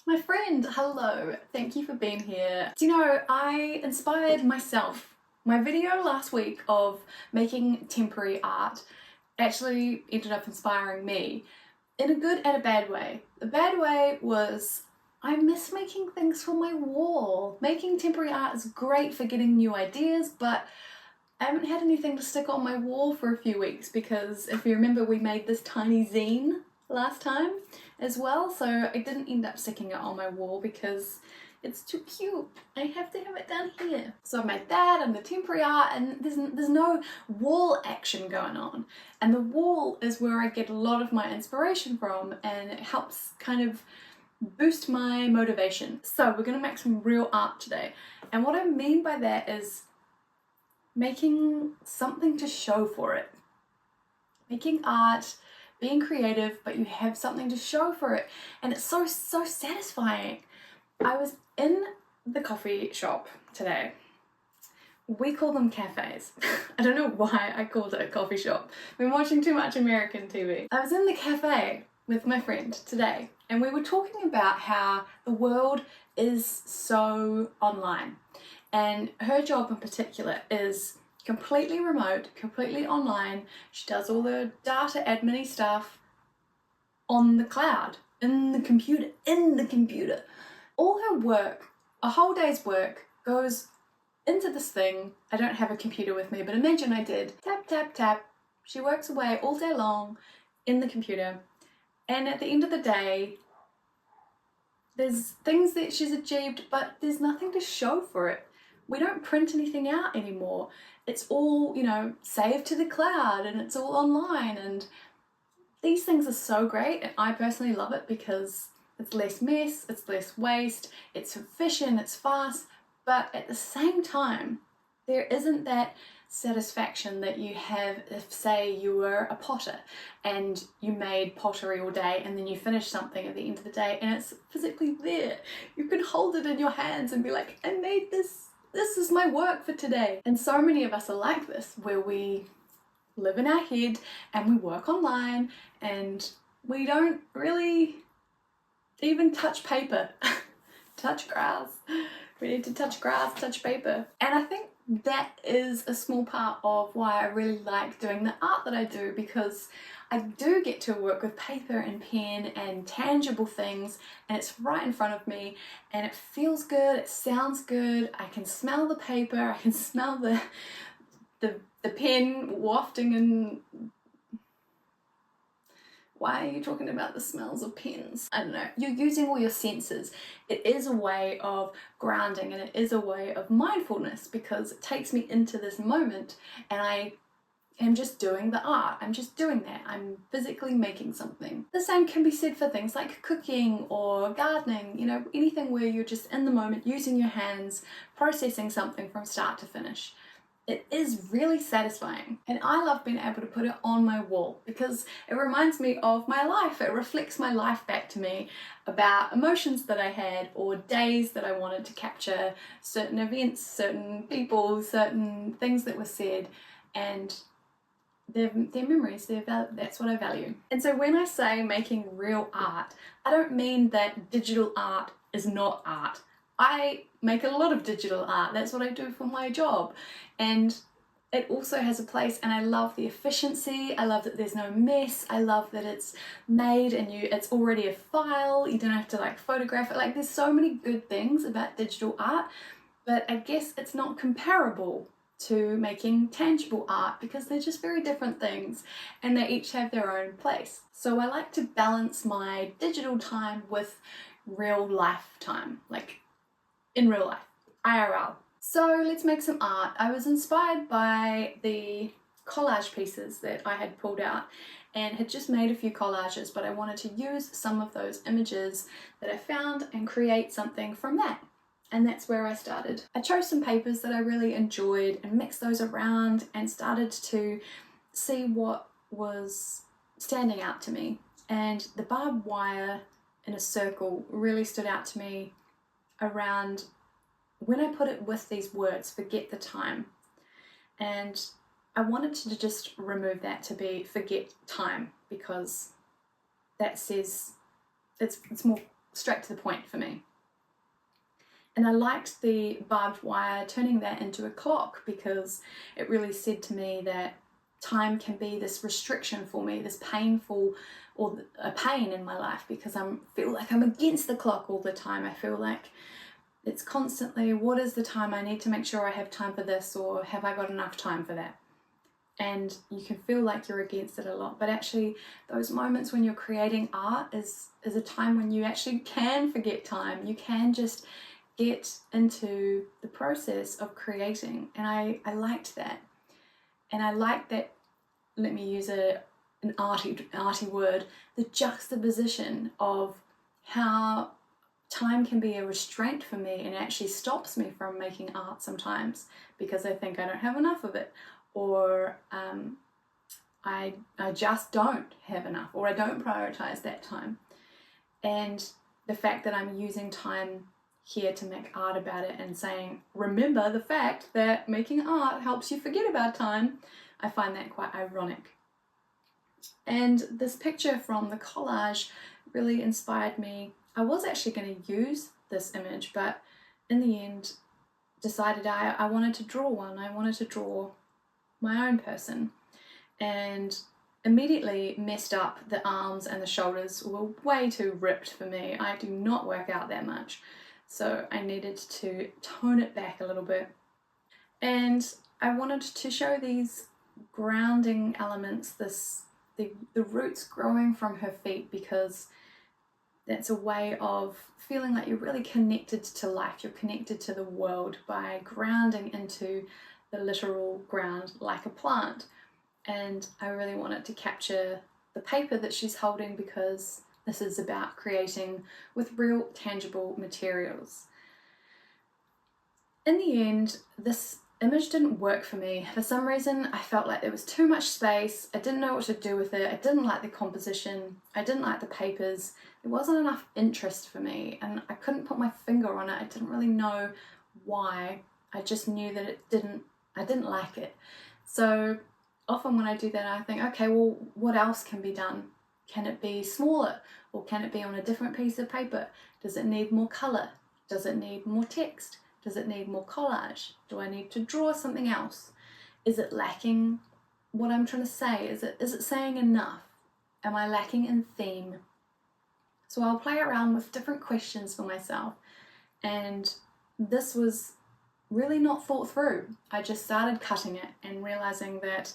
My friend, hello. Thank you for being here. Do you know, I inspired myself. My video last week of making temporary art actually ended up inspiring me in a good and a bad way. The bad way was I miss making things for my wall. Making temporary art is great for getting new ideas, but I haven't had anything to stick on my wall for a few weeks because if you remember, we made this tiny zine last time as well, so I didn't end up sticking it on my wall because it's too cute. I have to have it down here. So I made that and the temporary art, and there's no wall action going on. And the wall is where I get a lot of my inspiration from, and it helps kind of boost my motivation. So we're gonna make some real art today. And what I mean by that is making something to show for it. Making art, being creative, but you have something to show for it. And it's so satisfying. I was in the coffee shop today. We call them cafes. I don't know why I called it a coffee shop. I've been watching too much American TV. I was in the cafe with my friend today, and we were talking about how the world is so online. And her job in particular is completely remote, completely online. She does all the data admin stuff on the cloud, in the computer. All her work, a whole day's work, goes into this thing. I don't have a computer with me, but imagine I did. Tap, tap, tap. She works away all day long in the computer. And at the end of the day, there's things that she's achieved, but there's nothing to show for it. We don't print anything out anymore. It's all, saved to the cloud and it's all online, and these things are so great, and I personally love it because it's less mess, it's less waste, it's efficient, it's fast, but at the same time, there isn't that satisfaction that you have if, say, you were a potter and you made pottery all day and then you finish something at the end of the day and it's physically there. You can hold it in your hands and be like, I made this. This is my work for today. And so many of us are like this, where we live in our head and we work online and we don't really even touch paper, touch grass. We need to touch grass, touch paper. And I think that is a small part of why I really like doing the art that I do, because I do get to work with paper and pen and tangible things, and it's right in front of me and it feels good, it sounds good, I can smell the paper, I can smell the pen wafting and... Why are you talking about the smells of pens? I don't know. You're using all your senses. It is a way of grounding, and it is a way of mindfulness, because it takes me into this moment and I am just doing the art. I'm just doing that. I'm physically making something. The same can be said for things like cooking or gardening, anything where you're just in the moment, using your hands, processing something from start to finish. It is really satisfying, and I love being able to put it on my wall because it reminds me of my life. It reflects my life back to me about emotions that I had or days that I wanted to capture, certain events, certain people, certain things that were said, and their memories, that's what I value. And so when I say making real art, I don't mean that digital art is not art. I make a lot of digital art. That's what I do for my job. And it also has a place, and I love the efficiency. I love that there's no mess. I love that it's made and it's already a file. You don't have to photograph it. There's so many good things about digital art, but I guess it's not comparable to making tangible art because they're just very different things and they each have their own place. So I like to balance my digital time with real life time, in real life, IRL. So let's make some art. I was inspired by the collage pieces that I had pulled out and had just made a few collages, but I wanted to use some of those images that I found and create something from that. And that's where I started. I chose some papers that I really enjoyed and mixed those around and started to see what was standing out to me. And the barbed wire in a circle really stood out to me around when I put it with these words, forget the time. And I wanted to just remove that to be forget time, because that says it's more straight to the point for me. And I liked the barbed wire, turning that into a clock, because it really said to me that time can be this restriction for me, this painful, or a pain in my life, because I feel like I'm against the clock all the time. I feel like it's constantly, what is the time? I need to make sure I have time for this, or have I got enough time for that? And you can feel like you're against it a lot, but actually those moments when you're creating art is a time when you actually can forget time. You can just get into the process of creating, and I liked that. And I like that, let me use an arty word, the juxtaposition of how time can be a restraint for me and actually stops me from making art sometimes because I think I don't have enough of it, or I just don't have enough, or I don't prioritize that time. And the fact that I'm using time here to make art about it and saying, remember the fact that making art helps you forget about time, I find that quite ironic. And this picture from the collage really inspired me. I was actually going to use this image, but in the end decided I wanted to draw one. I wanted to draw my own person, and immediately messed up the arms, and the shoulders were way too ripped for me. I do not work out that much, so I needed to tone it back a little bit. And I wanted to show these grounding elements, the roots growing from her feet, because that's a way of feeling like you're really connected to life, you're connected to the world by grounding into the literal ground like a plant. And I really wanted to capture the paper that she's holding, because this is about creating with real tangible materials. In the end, this image didn't work for me. For some reason, I felt like there was too much space. I didn't know what to do with it. I didn't like the composition. I didn't like the papers. There wasn't enough interest for me, and I couldn't put my finger on it. I didn't really know why. I just knew that I didn't like it. So often when I do that, I think, okay, well, what else can be done? Can it be smaller, or can it be on a different piece of paper? Does it need more color? Does it need more text? Does it need more collage? Do I need to draw something else? Is it lacking what I'm trying to say? Is it saying enough? Am I lacking in theme? So I'll play around with different questions for myself, and this was really not thought through. I just started cutting it and realizing that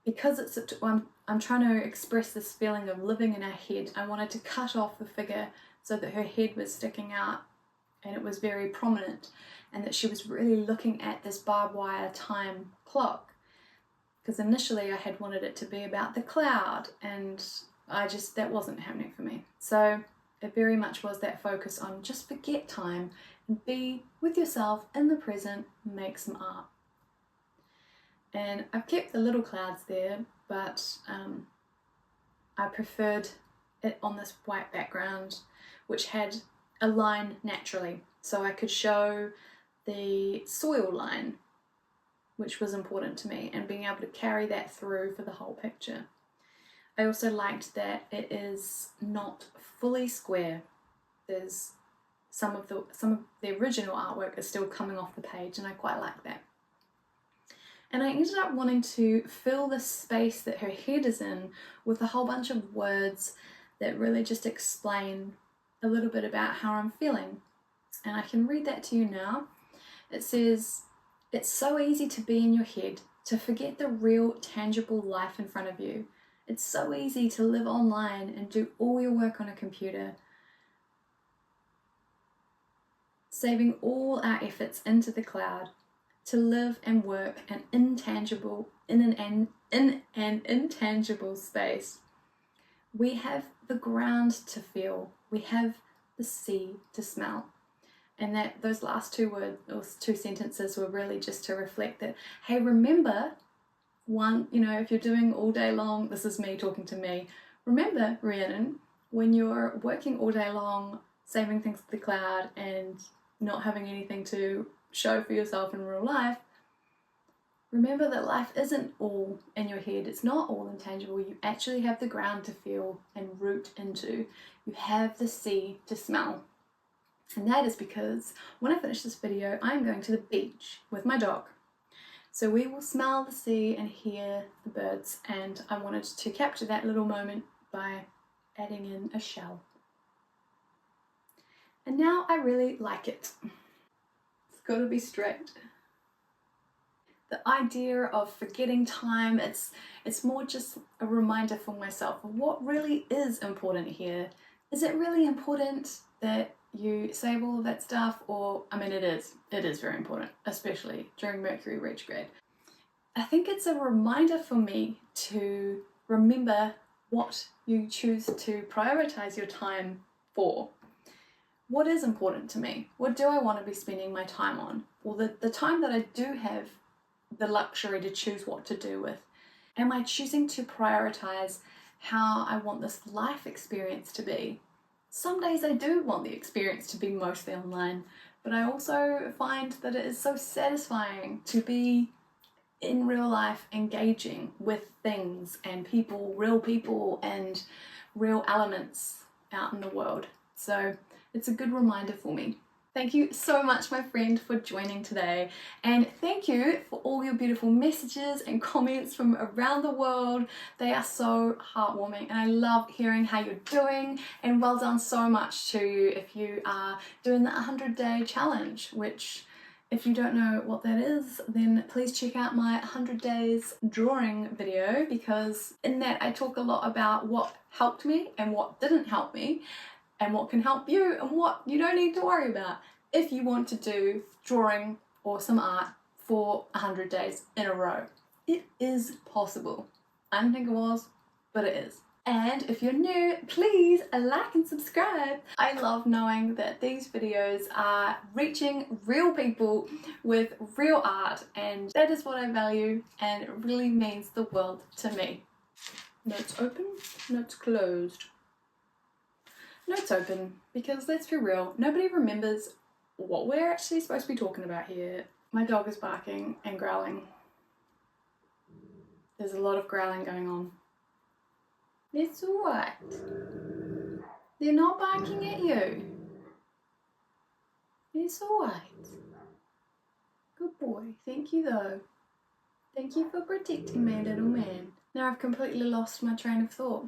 because I'm trying to express this feeling of living in her head, I wanted to cut off the figure so that her head was sticking out and it was very prominent, and that she was really looking at this barbed wire time clock, because initially I had wanted it to be about the cloud, and that wasn't happening for me. So it very much was that focus on just forget time and be with yourself in the present, make some art. And I've kept the little clouds there, but I preferred it on this white background, which had a line naturally, so I could show the soil line, which was important to me, and being able to carry that through for the whole picture. I also liked that it is not fully square. There's some of the original artwork is still coming off the page, and I quite like that. And I ended up wanting to fill the space that her head is in with a whole bunch of words that really just explain a little bit about how I'm feeling. And I can read that to you now. It says, "It's so easy to be in your head, to forget the real tangible life in front of you. It's so easy to live online and do all your work on a computer, saving all our efforts into the cloud, to live and work in an intangible space. We have the ground to feel, we have the sea to smell." And those last two words, or two sentences, were really just to reflect that, hey, remember, if you're doing all day long, this is me talking to me, remember, Rhiannon, when you're working all day long, saving things to the cloud and not having anything to show for yourself in real life, Remember that life isn't all in your head, it's not all intangible. You actually have the ground to feel and root into. You have the sea to smell. And that is because when I finish this video, I'm going to the beach with my dog. So we will smell the sea and hear the birds, and I wanted to capture that little moment by adding in a shell. And now I really like it. It's got to be straight. The idea of forgetting time, it's more just a reminder for myself of what really is important here. Is it really important that you save all of that stuff? Or, I mean, it is very important, especially during Mercury retrograde. I think it's a reminder for me to remember what you choose to prioritize your time for. What is important to me? What do I want to be spending my time on? Well, the time that I do have the luxury to choose what to do with, am I choosing to prioritize how I want this life experience to be? Some days I do want the experience to be mostly online, but I also find that it is so satisfying to be in real life engaging with things and people, and real elements out in the world. So it's a good reminder for me. Thank you so much, my friend, for joining today, and thank you for all your beautiful messages and comments from around the world. They are so heartwarming, and I love hearing how you're doing, and well done so much to you if you are doing the 100-day challenge, which, if you don't know what that is, then please check out my 100 days drawing video, because in that I talk a lot about what helped me and what didn't help me, and what can help you and what you don't need to worry about if you want to do drawing or some art for 100 days in a row. It is possible. I didn't think it was, but it is. And if you're new, please like and subscribe. I love knowing that these videos are reaching real people with real art, and that is what I value, and it really means the world to me. Notes open, notes closed. Notes open, because let's be real, nobody remembers what we're actually supposed to be talking about here. My dog is barking and growling. There's a lot of growling going on. It's alright. They're not barking at you. It's alright. Good boy. Thank you though. Thank you for protecting me, little man. Now I've completely lost my train of thought.